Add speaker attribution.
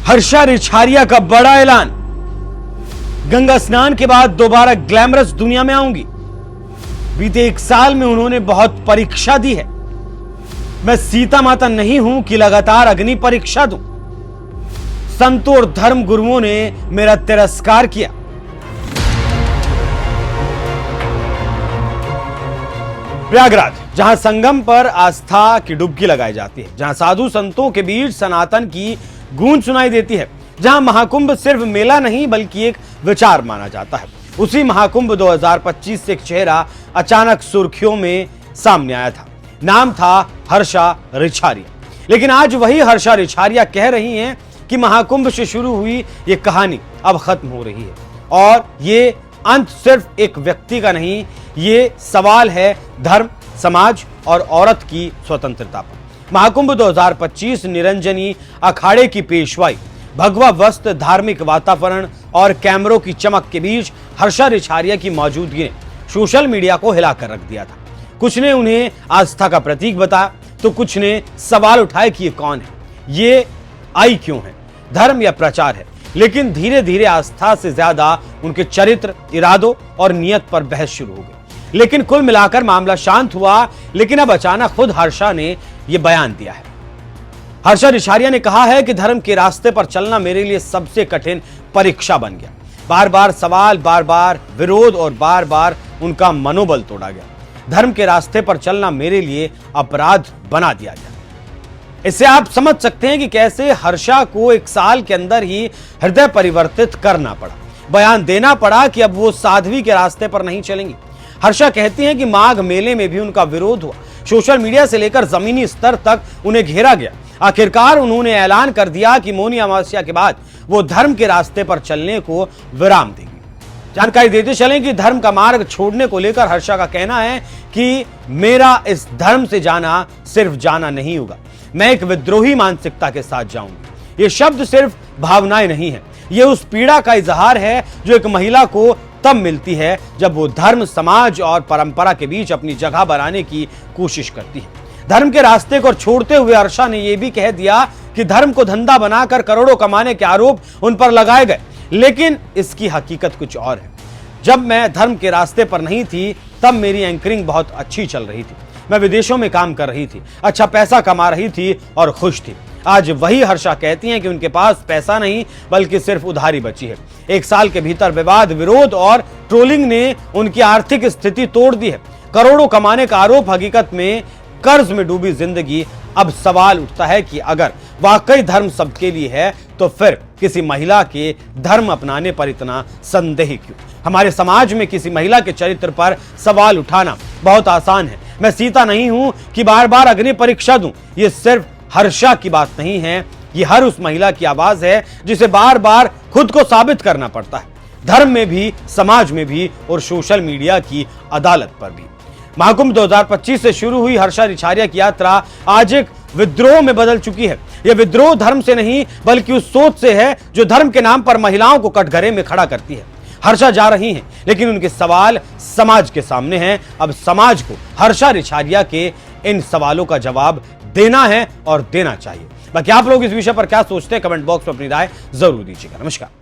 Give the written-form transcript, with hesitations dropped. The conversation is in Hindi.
Speaker 1: हर्षा रिछारिया का बड़ा ऐलान। गंगा स्नान के बाद दोबारा ग्लैमरस दुनिया में आऊंगी। बीते 1 साल में उन्होंने बहुत परीक्षा दी है। मैं सीता माता नहीं हूं कि लगातार अग्नि परीक्षा दूं। संतों और धर्म गुरुओं ने मेरा तिरस्कार किया। प्रयागराज, जहां संगम पर आस्था की डुबकी लगाई जाती है, जहां साधु संतों के बीच सनातन की गूंज सुनाई देती है, जहां महाकुंभ सिर्फ मेला नहीं बल्कि एक विचार माना जाता है, उसी महाकुंभ 2025 से एक चेहरा अचानक सुर्खियों में सामने आया था। नाम था हर्षा रिछारिया। लेकिन आज वही हर्षा रिछारिया कह रही हैं कि महाकुंभ से शुरू हुई ये कहानी अब खत्म हो रही है और ये अंत सिर्फ एक व्यक्ति का नहीं, ये सवाल है धर्म, समाज और औरत की स्वतंत्रता पर। महाकुंभ 2025 निरंजनी अखाड़े की पेशवाई, भगवा वस्त्र, धार्मिक वातावरण और कैमरों की चमक के बीच हर्षा रिछारिया की मौजूदगी ने सोशल मीडिया को हिलाकर रख दिया था। कुछ ने उन्हें आस्था का प्रतीक बताया तो कुछ ने सवाल उठाए कि ये कौन है, ये आई क्यों है, धर्म या प्रचार है। लेकिन धीरे धीरे आस्था से ज्यादा उनके चरित्र, इरादों और नियत पर बहस शुरू हो गई। लेकिन कुल मिलाकर मामला शांत हुआ। लेकिन अब अचानक खुद हर्षा ने यह बयान दिया है। हर्षा रिछारिया ने कहा है कि धर्म के रास्ते पर चलना मेरे लिए सबसे कठिन परीक्षा बन गया। बार बार सवाल, बार बार विरोध और बार बार उनका मनोबल तोड़ा गया। धर्म के रास्ते पर चलना मेरे लिए अपराध बना दिया गया। इससे आप समझ सकते हैं कि कैसे हर्षा को 1 साल के अंदर ही हृदय परिवर्तित करना पड़ा, बयान देना पड़ा कि अब वो साध्वी के रास्ते पर नहीं चलेंगी। हर्षा कहती हैं कि माघ मेले में भी उनका विरोध हुआ, सोशल मीडिया से लेकर जमीनी स्तर तक उन्हें घेरा गया। आखिरकार उन्होंने ऐलान कर दिया कि मौनी अमावस्या के बाद वो धर्म के रास्ते पर चलने को विराम देंगी। जानकारी देते चलें कि धर्म का मार्ग छोड़ने को लेकर हर्षा का कहना है कि मेरा इस धर्म से जाना सिर्फ जाना नहीं होगा, मैं एक विद्रोही मानसिकता के साथ जाऊंगी। ये शब्द सिर्फ भावनाएं नहीं है, ये उस पीड़ा का इजहार है जो एक महिला को तब मिलती है जब वो धर्म, समाज और परंपरा के बीच अपनी जगह बनाने की कोशिश करती है। धर्म के रास्ते को छोड़ते हुए हर्षा ने यह भी कह दिया कि धर्म को धंधा बनाकर करोड़ों कमाने के आरोप उन पर लगाए गए, लेकिन इसकी हकीकत कुछ और है। जब मैं धर्म के रास्ते पर नहीं थी तब मेरी एंकरिंग बहुत अच्छी चल रही थी, मैं विदेशों में काम कर रही थी, अच्छा पैसा कमा रही थी और खुश थी। आज वही हर्षा कहती हैं कि उनके पास पैसा नहीं बल्कि सिर्फ उधारी बची है। 1 साल के भीतर विवाद, विरोध और ट्रोलिंग ने उनकी आर्थिक स्थिति तोड़ दी है। करोड़ों कमाने का आरोप, हकीकत में कर्ज में डूबी जिंदगी। अब सवाल उठता है कि अगर वाकई धर्म सबके लिए है तो फिर किसी महिला के धर्म अपनाने पर इतना संदेह क्यों? हमारे समाज में किसी महिला के चरित्र पर सवाल उठाना बहुत आसान है। मैं सीता नहीं हूं कि बार बार अग्नि परीक्षा दूं। ये सिर्फ हर्षा की बात नहीं है, ये हर उस महिला की आवाज है जिसे बार बार खुद को साबित करना पड़ता है, धर्म में भी, समाज में भी और सोशल मीडिया की अदालत पर भी। महाकुंभ 2025 से शुरू हुई हर्षा रिछारिया की यात्रा आज एक विद्रोह में बदल चुकी है। यह विद्रोह धर्म से नहीं बल्कि उस सोच से है जो धर्म के नाम पर महिलाओं को कटघरे में खड़ा करती है। हर्षा जा रही हैं, लेकिन उनके सवाल समाज के सामने हैं। अब समाज को हर्षा रिछारिया के इन सवालों का जवाब देना है और देना चाहिए। बाकी आप लोग इस विषय पर क्या सोचते हैं, कमेंट बॉक्स में अपनी राय जरूर दीजिएगा। नमस्कार।